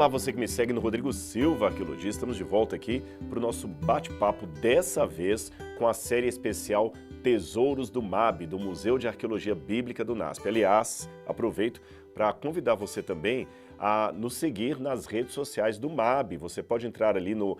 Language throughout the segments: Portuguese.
Olá, você que me segue no Rodrigo Silva Arqueologia. Estamos de volta aqui para o nosso bate-papo, dessa vez com a série especial Tesouros do MAB, do Museu de Arqueologia Bíblica do NASP. Aliás, aproveito para convidar você também a nos seguir nas redes sociais do MAB. Você pode entrar ali no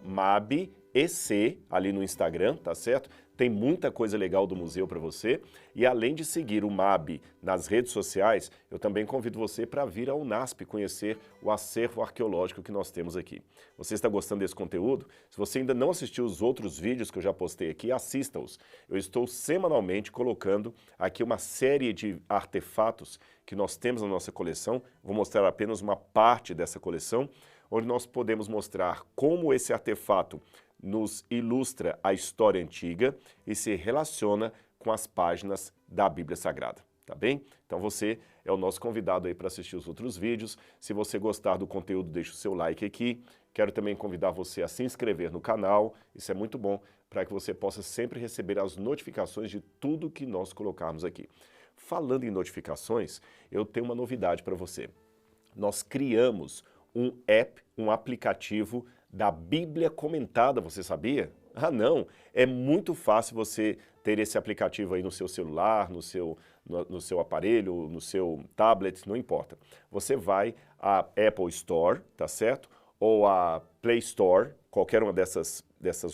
@MABEC, ali no Instagram, tá certo? Tem muita coisa legal do museu para você. E além de seguir o MAB nas redes sociais, eu também convido você para vir ao NASP conhecer o acervo arqueológico que nós temos aqui. Você está gostando desse conteúdo? Se você ainda não assistiu os outros vídeos que eu já postei aqui, assista-os. Eu estou semanalmente colocando aqui uma série de artefatos que nós temos na nossa coleção. Vou mostrar apenas uma parte dessa coleção, onde nós podemos mostrar como esse artefato nos ilustra a história antiga e se relaciona com as páginas da Bíblia Sagrada, tá bem? Então você é o nosso convidado aí para assistir os outros vídeos. Se você gostar do conteúdo, deixa o seu like aqui. Quero também convidar você a se inscrever no canal, isso é muito bom para que você possa sempre receber as notificações de tudo que nós colocarmos aqui. Falando em notificações, eu tenho uma novidade para você. Nós criamos um app, um aplicativo da Bíblia Comentada, você sabia? Ah, não! É muito fácil você ter esse aplicativo aí no seu celular, no seu aparelho, no seu tablet, não importa. Você vai à Apple Store, tá certo? Ou à Play Store, qualquer uma dessas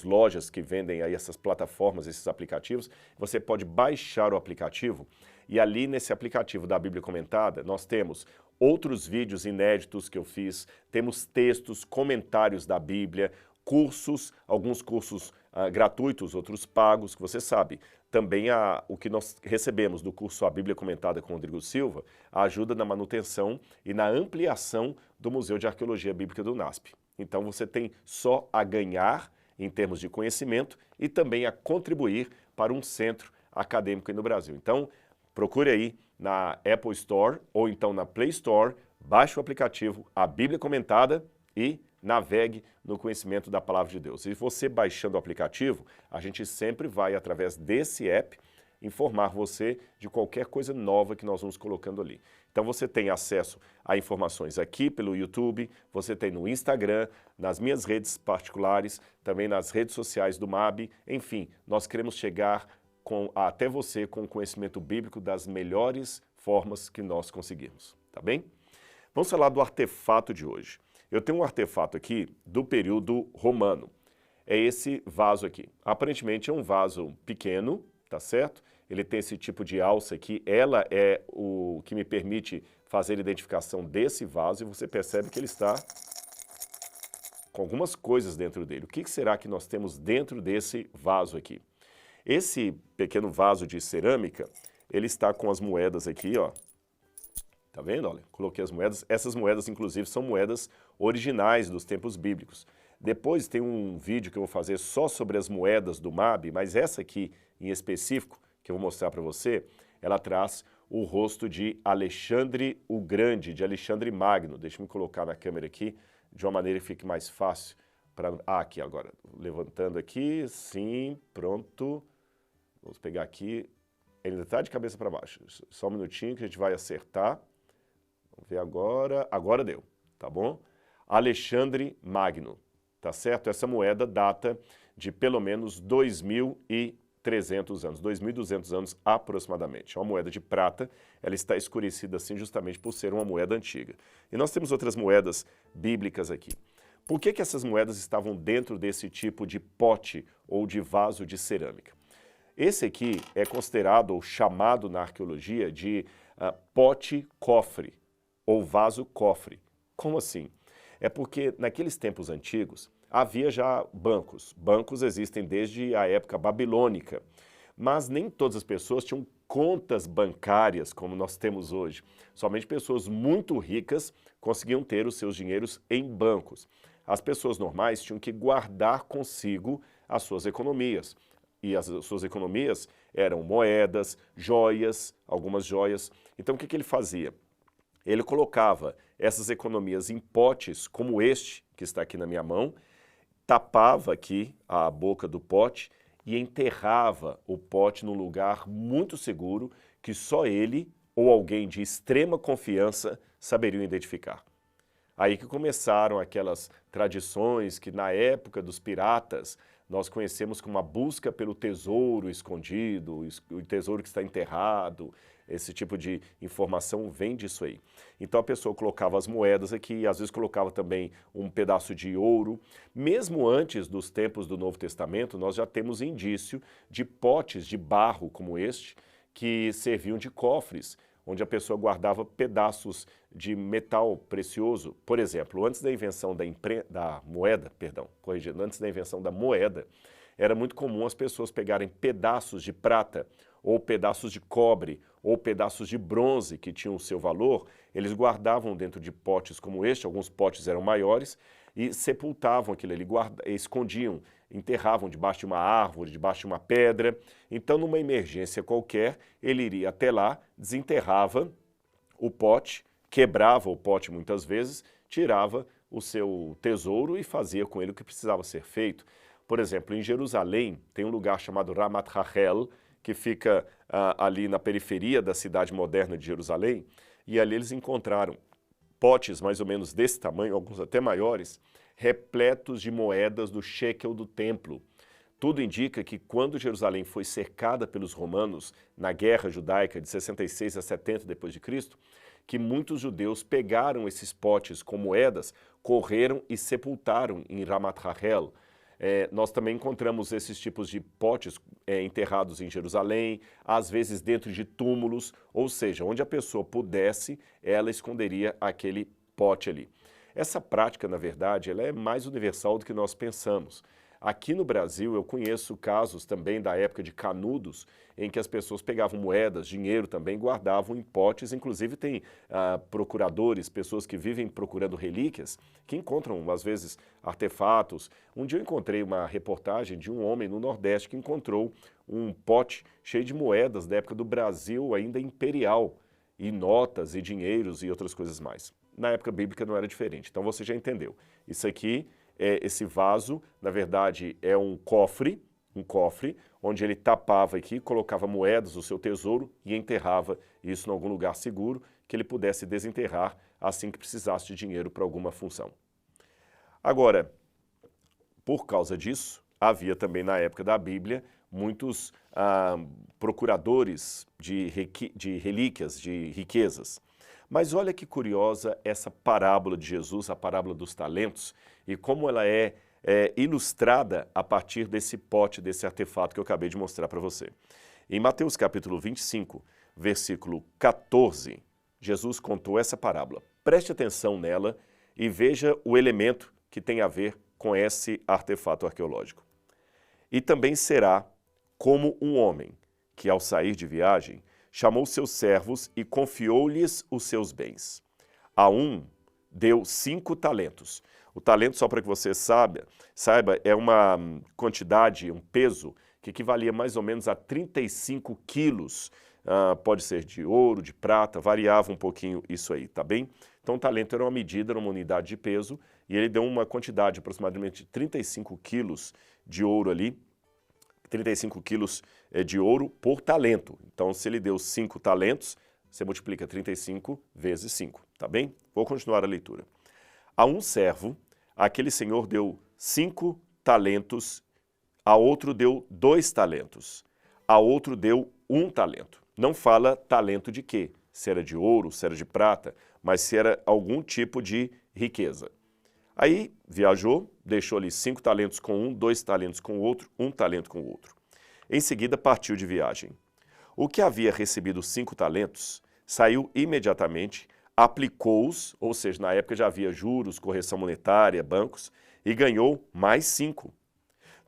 lojas que vendem aí essas plataformas, esses aplicativos, você pode baixar o aplicativo e ali nesse aplicativo da Bíblia Comentada nós temos outros vídeos inéditos que eu fiz, temos textos, comentários da Bíblia, cursos, alguns cursos gratuitos, outros pagos, que você sabe. Também o que nós recebemos do curso A Bíblia Comentada com Rodrigo Silva ajuda na manutenção e na ampliação do Museu de Arqueologia Bíblica do NASP. Então você tem só a ganhar em termos de conhecimento e também a contribuir para um centro acadêmico aí no Brasil. Então, procure aí na Apple Store ou então na Play Store, baixe o aplicativo A Bíblia Comentada e navegue no conhecimento da Palavra de Deus. E você baixando o aplicativo, a gente sempre vai, através desse app, informar você de qualquer coisa nova que nós vamos colocando ali. Então você tem acesso a informações aqui pelo YouTube, você tem no Instagram, nas minhas redes particulares, também nas redes sociais do MAB, enfim, nós queremos chegar até você com o conhecimento bíblico das melhores formas que nós conseguirmos, tá bem? Vamos falar do artefato de hoje. Eu tenho um artefato aqui do período romano. É esse vaso aqui. Aparentemente é um vaso pequeno, tá certo? Ele tem esse tipo de alça aqui. Ela é o que me permite fazer a identificação desse vaso e você percebe que ele está com algumas coisas dentro dele. O que será que nós temos dentro desse vaso aqui? Esse pequeno vaso de cerâmica, ele está com as moedas aqui, ó. Tá vendo? Olha, coloquei as moedas. Essas moedas, inclusive, são moedas originais dos tempos bíblicos. Depois tem um vídeo que eu vou fazer só sobre as moedas do MAB, mas essa aqui, em específico, que eu vou mostrar para você, ela traz o rosto de Alexandre o Grande, de Alexandre Magno. Deixa eu me colocar na câmera aqui, de uma maneira que fique mais fácil. Aqui agora, levantando aqui, sim, pronto. Vamos pegar aqui, ele ainda está de cabeça para baixo. Só um minutinho que a gente vai acertar. Vamos ver agora. Agora deu, tá bom? Alexandre Magno, tá certo? Essa moeda data de pelo menos 2.300 anos, 2.200 anos aproximadamente. É uma moeda de prata, ela está escurecida assim justamente por ser uma moeda antiga. E nós temos outras moedas bíblicas aqui. Por que essas moedas estavam dentro desse tipo de pote ou de vaso de cerâmica? Esse aqui é considerado ou chamado na arqueologia de pote-cofre ou vaso-cofre. Como assim? É porque naqueles tempos antigos havia já bancos. Bancos existem desde a época babilônica, mas nem todas as pessoas tinham contas bancárias como nós temos hoje. Somente pessoas muito ricas conseguiam ter os seus dinheiros em bancos. As pessoas normais tinham que guardar consigo as suas economias. E as suas economias eram moedas, joias, algumas joias. Então o que ele fazia? Ele colocava essas economias em potes como este, que está aqui na minha mão, tapava aqui a boca do pote e enterrava o pote num lugar muito seguro que só ele ou alguém de extrema confiança saberiam identificar. Aí que começaram aquelas tradições que na época dos piratas nós conhecemos como a busca pelo tesouro escondido, o tesouro que está enterrado, esse tipo de informação vem disso aí. Então a pessoa colocava as moedas aqui, às vezes colocava também um pedaço de ouro. Mesmo antes dos tempos do Novo Testamento, nós já temos indício de potes de barro como este, que serviam de cofres, onde a pessoa guardava pedaços de metal precioso. Por exemplo, antes da invenção da moeda, corrigindo, antes da invenção da moeda, era muito comum as pessoas pegarem pedaços de prata, ou pedaços de cobre, ou pedaços de bronze que tinham o seu valor, eles guardavam dentro de potes como este, alguns potes eram maiores, e sepultavam aquilo ali, escondiam, enterravam debaixo de uma árvore, debaixo de uma pedra. Então, numa emergência qualquer, ele iria até lá, desenterrava o pote, quebrava o pote muitas vezes, tirava o seu tesouro e fazia com ele o que precisava ser feito. Por exemplo, em Jerusalém, tem um lugar chamado Ramat Rachel, que fica ali na periferia da cidade moderna de Jerusalém, e ali eles encontraram potes mais ou menos desse tamanho, alguns até maiores, repletos de moedas do shekel do templo. Tudo indica que quando Jerusalém foi cercada pelos romanos na guerra judaica de 66 a 70 d.C., que muitos judeus pegaram esses potes com moedas, correram e sepultaram em Ramat Rachel. Nós também encontramos esses tipos de potes enterrados em Jerusalém, às vezes dentro de túmulos, ou seja, onde a pessoa pudesse, ela esconderia aquele pote ali. Essa prática, na verdade, ela é mais universal do que nós pensamos. Aqui no Brasil, eu conheço casos também da época de Canudos, em que as pessoas pegavam moedas, dinheiro também, guardavam em potes. Inclusive tem procuradores, pessoas que vivem procurando relíquias, que encontram, às vezes, artefatos. Um dia eu encontrei uma reportagem de um homem no Nordeste que encontrou um pote cheio de moedas da época do Brasil ainda imperial, e notas, e dinheiros, e outras coisas mais. Na época bíblica não era diferente, então você já entendeu. Isso aqui... esse vaso, na verdade, é um cofre, onde ele tapava aqui, colocava moedas, o seu tesouro, e enterrava isso em algum lugar seguro, que ele pudesse desenterrar assim que precisasse de dinheiro para alguma função. Agora, por causa disso, havia também na época da Bíblia muitos procuradores de relíquias, de riquezas. Mas olha que curiosa essa parábola de Jesus, a parábola dos talentos, e como ela é ilustrada a partir desse pote, desse artefato que eu acabei de mostrar para você. Em Mateus capítulo 25, versículo 14, Jesus contou essa parábola. Preste atenção nela e veja o elemento que tem a ver com esse artefato arqueológico. E também será como um homem que, ao sair de viagem, chamou seus servos e confiou-lhes os seus bens. A um deu 5 talentos. O talento, só para que você saiba, é uma quantidade, um peso, que equivalia mais ou menos a 35 quilos. Pode ser de ouro, de prata, variava um pouquinho isso aí, tá bem? Então o talento era uma medida, era uma unidade de peso, e ele deu uma quantidade de aproximadamente 35 quilos de ouro ali, 35 quilos de ouro por talento. Então, se ele deu 5 talentos, você multiplica 35 vezes 5, tá bem? Vou continuar a leitura. A um servo, aquele senhor deu 5 talentos, a outro deu 2 talentos, a outro deu 1 talento. Não fala talento de quê? Se era de ouro, se era de prata, mas se era algum tipo de riqueza. Aí viajou, deixou ali 5 talentos com um, 2 talentos com o outro, 1 talento com o outro. Em seguida partiu de viagem. O que havia recebido 5 talentos, saiu imediatamente, aplicou-os, ou seja, na época já havia juros, correção monetária, bancos, e ganhou mais 5.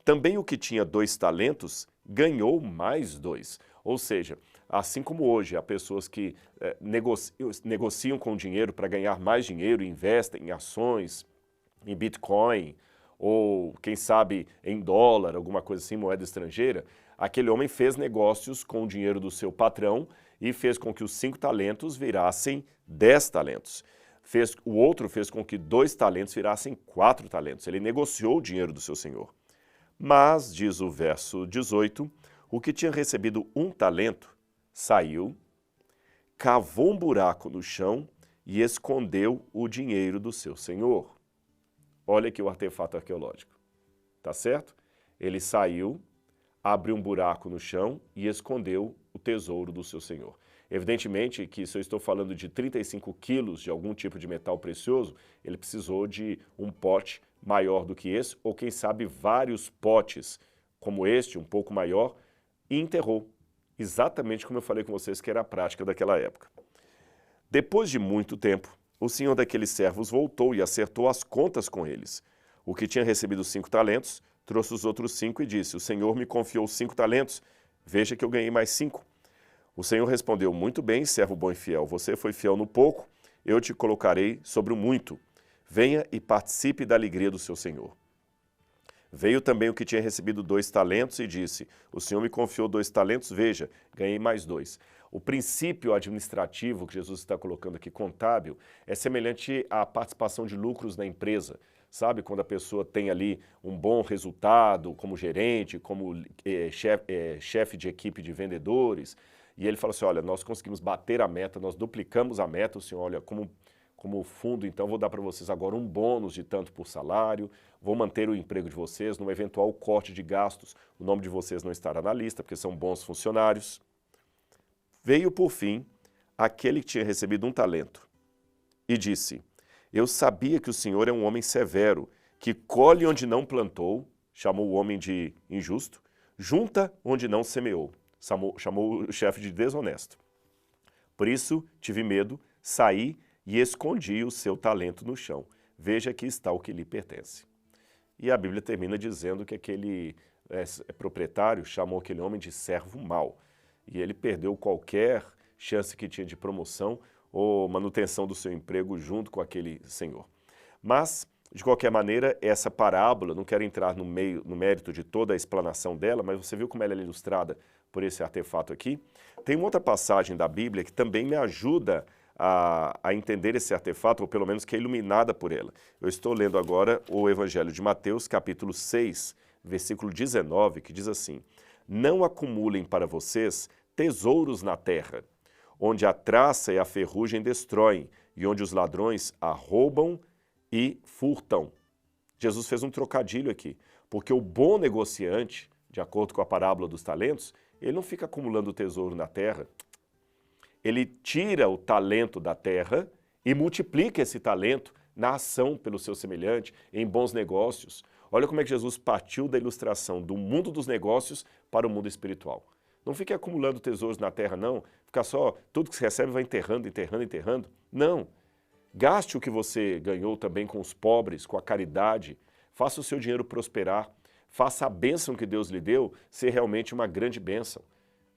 Também o que tinha 2 talentos, ganhou mais 2. Ou seja, assim como hoje há pessoas que negociam com o dinheiro para ganhar mais dinheiro, investem em ações, em Bitcoin, ou quem sabe em dólar, alguma coisa assim, moeda estrangeira, aquele homem fez negócios com o dinheiro do seu patrão e fez com que os 5 talentos virassem 10 talentos. O outro fez com que 2 talentos virassem 4 talentos. Ele negociou o dinheiro do seu senhor. Mas, diz o verso 18, o que tinha recebido 1 talento saiu, cavou um buraco no chão e escondeu o dinheiro do seu senhor. Olha aqui o artefato arqueológico, tá certo? Ele saiu, abriu um buraco no chão e escondeu o tesouro do seu senhor. Evidentemente que se eu estou falando de 35 quilos de algum tipo de metal precioso, ele precisou de um pote maior do que esse, ou quem sabe vários potes como este, um pouco maior, e enterrou. Exatamente como eu falei com vocês que era a prática daquela época. Depois de muito tempo, o senhor daqueles servos voltou e acertou as contas com eles. O que tinha recebido 5 talentos, trouxe os outros 5 e disse, o senhor me confiou 5 talentos, veja que eu ganhei mais 5. O senhor respondeu, muito bem, servo bom e fiel, você foi fiel no pouco, eu te colocarei sobre o muito. Venha e participe da alegria do seu senhor. Veio também o que tinha recebido 2 talentos e disse, o senhor me confiou 2 talentos, veja, ganhei mais 2. O princípio administrativo que Jesus está colocando aqui, contábil, é semelhante à participação de lucros na empresa. Sabe, quando a pessoa tem ali um bom resultado como gerente, como chefe de equipe de vendedores, e ele fala assim, olha, nós conseguimos bater a meta, nós duplicamos a meta, o senhor, olha, como fundo, então, vou dar para vocês agora um bônus de tanto por salário, vou manter o emprego de vocês, num eventual corte de gastos, o nome de vocês não estará na lista, porque são bons funcionários. Veio, por fim, aquele que tinha recebido 1 talento e disse, eu sabia que o senhor é um homem severo, que colhe onde não plantou, chamou o homem de injusto, junta onde não semeou, chamou o chefe de desonesto. Por isso, tive medo, saí e escondi o seu talento no chão. Veja que está o que lhe pertence. E a Bíblia termina dizendo que aquele proprietário chamou aquele homem de servo mau. E ele perdeu qualquer chance que tinha de promoção ou manutenção do seu emprego junto com aquele senhor. Mas, de qualquer maneira, essa parábola, não quero entrar no mérito de toda a explanação dela, mas você viu como ela é ilustrada por esse artefato aqui? Tem uma outra passagem da Bíblia que também me ajuda a entender esse artefato, ou pelo menos que é iluminada por ela. Eu estou lendo agora o Evangelho de Mateus, capítulo 6, versículo 19, que diz assim, não acumulem para vocês tesouros na terra, onde a traça e a ferrugem destroem, e onde os ladrões arrombam e furtam. Jesus fez um trocadilho aqui, porque o bom negociante, de acordo com a parábola dos talentos, ele não fica acumulando tesouro na terra, ele tira o talento da terra e multiplica esse talento na ação pelo seu semelhante, em bons negócios. Olha como é que Jesus partiu da ilustração do mundo dos negócios para o mundo espiritual. Não fique acumulando tesouros na terra, não. Ficar só, tudo que você recebe vai enterrando, enterrando, enterrando. Não. Gaste o que você ganhou também com os pobres, com a caridade. Faça o seu dinheiro prosperar. Faça a bênção que Deus lhe deu ser realmente uma grande bênção.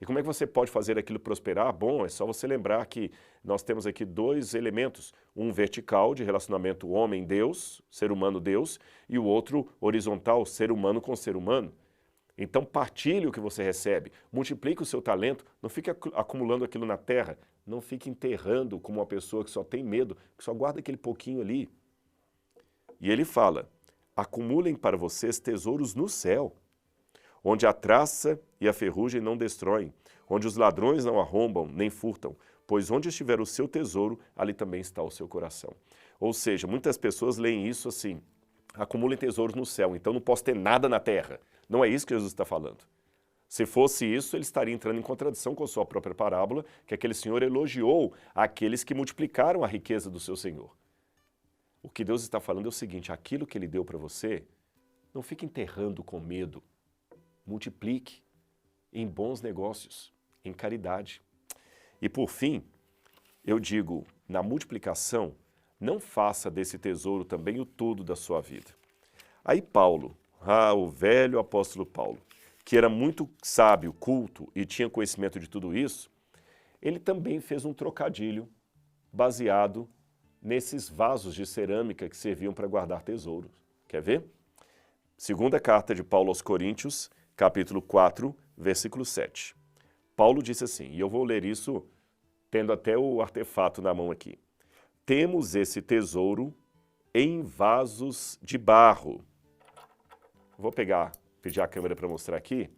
E como é que você pode fazer aquilo prosperar? Bom, é só você lembrar que nós temos aqui 2 elementos, um vertical de relacionamento homem-Deus, ser humano-Deus, e o outro horizontal, ser humano com ser humano. Então partilhe o que você recebe, multiplique o seu talento, não fique acumulando aquilo na terra, não fique enterrando como uma pessoa que só tem medo, que só guarda aquele pouquinho ali. E ele fala, acumulem para vocês tesouros no céu, onde a traça e a ferrugem não destroem, onde os ladrões não arrombam nem furtam, pois onde estiver o seu tesouro, ali também está o seu coração. Ou seja, muitas pessoas leem isso assim, acumulem tesouros no céu, então não posso ter nada na terra. Não é isso que Jesus está falando. Se fosse isso, ele estaria entrando em contradição com a sua própria parábola, que aquele senhor elogiou aqueles que multiplicaram a riqueza do seu senhor. O que Deus está falando é o seguinte, aquilo que ele deu para você, não fique enterrando com medo. Multiplique em bons negócios, em caridade. E por fim, eu digo, na multiplicação, não faça desse tesouro também o tudo da sua vida. Aí Paulo, o velho apóstolo Paulo, que era muito sábio, culto e tinha conhecimento de tudo isso, ele também fez um trocadilho baseado nesses vasos de cerâmica que serviam para guardar tesouros. Quer ver? Segunda carta de Paulo aos Coríntios, capítulo 4, versículo 7. Paulo disse assim, e eu vou ler isso tendo até o artefato na mão aqui. Temos esse tesouro em vasos de barro. Vou pedir a câmera para mostrar aqui.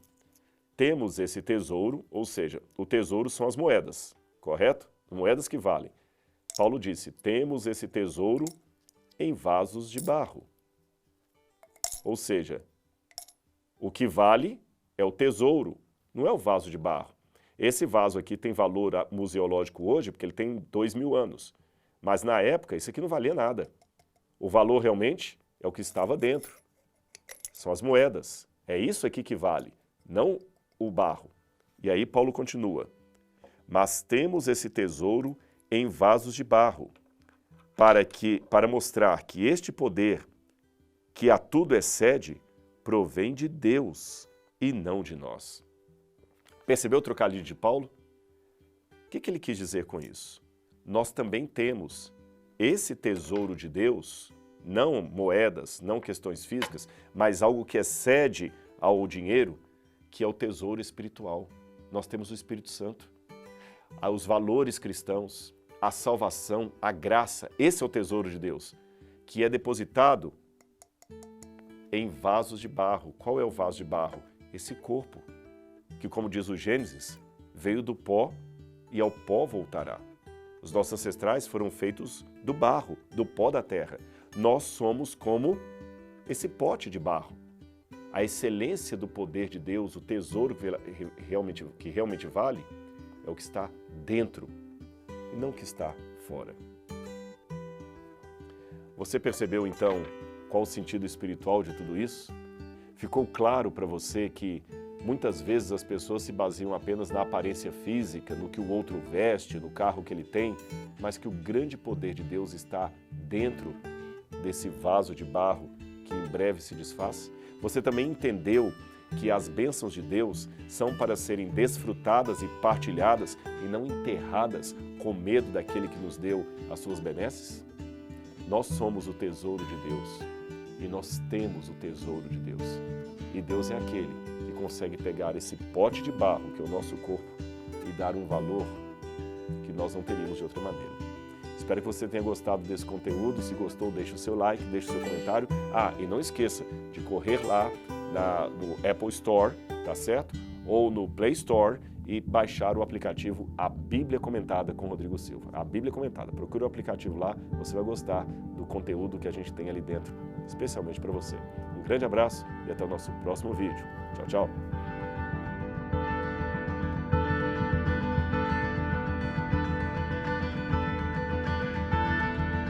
Temos esse tesouro, ou seja, o tesouro são as moedas, correto? Moedas que valem. Paulo disse, temos esse tesouro em vasos de barro. Ou seja, o que vale é o tesouro, não é o vaso de barro. Esse vaso aqui tem valor museológico hoje porque ele tem 2000 anos. Mas na época isso aqui não valia nada. O valor realmente é o que estava dentro. São as moedas. É isso aqui que vale, não o barro. E aí Paulo continua. Mas temos esse tesouro em vasos de barro, para mostrar que este poder, que a tudo excede, provém de Deus e não de nós. Percebeu o trocadilho de Paulo? O que ele quis dizer com isso? Nós também temos esse tesouro de Deus, não moedas, não questões físicas, mas algo que excede ao dinheiro, que é o tesouro espiritual. Nós temos o Espírito Santo, os valores cristãos, a salvação, a graça, esse é o tesouro de Deus, que é depositado em vasos de barro. Qual é o vaso de barro? Esse corpo, que como diz o Gênesis, veio do pó e ao pó voltará. Os nossos ancestrais foram feitos do barro, do pó da terra. Nós somos como esse pote de barro. A excelência do poder de Deus, o tesouro que realmente vale, é o que está dentro e não o que está fora. Você percebeu então qual o sentido espiritual de tudo isso? Ficou claro para você que muitas vezes as pessoas se baseiam apenas na aparência física, no que o outro veste, no carro que ele tem, mas que o grande poder de Deus está dentro desse vaso de barro que em breve se desfaz? Você também entendeu que as bênçãos de Deus são para serem desfrutadas e partilhadas e não enterradas com medo daquele que nos deu as suas benesses? Nós somos o tesouro de Deus e nós temos o tesouro de Deus. E Deus é aquele que consegue pegar esse pote de barro, que é o nosso corpo, e dar um valor que nós não teríamos de outra maneira. Espero que você tenha gostado desse conteúdo. Se gostou, deixe o seu like, deixe o seu comentário. E não esqueça de correr lá no Apple Store, tá certo? Ou no Play Store e baixar o aplicativo A Bíblia Comentada com Rodrigo Silva. A Bíblia Comentada. Procure o aplicativo lá, você vai gostar do conteúdo que a gente tem ali dentro, especialmente para você. Um grande abraço e até o nosso próximo vídeo. Tchau, tchau!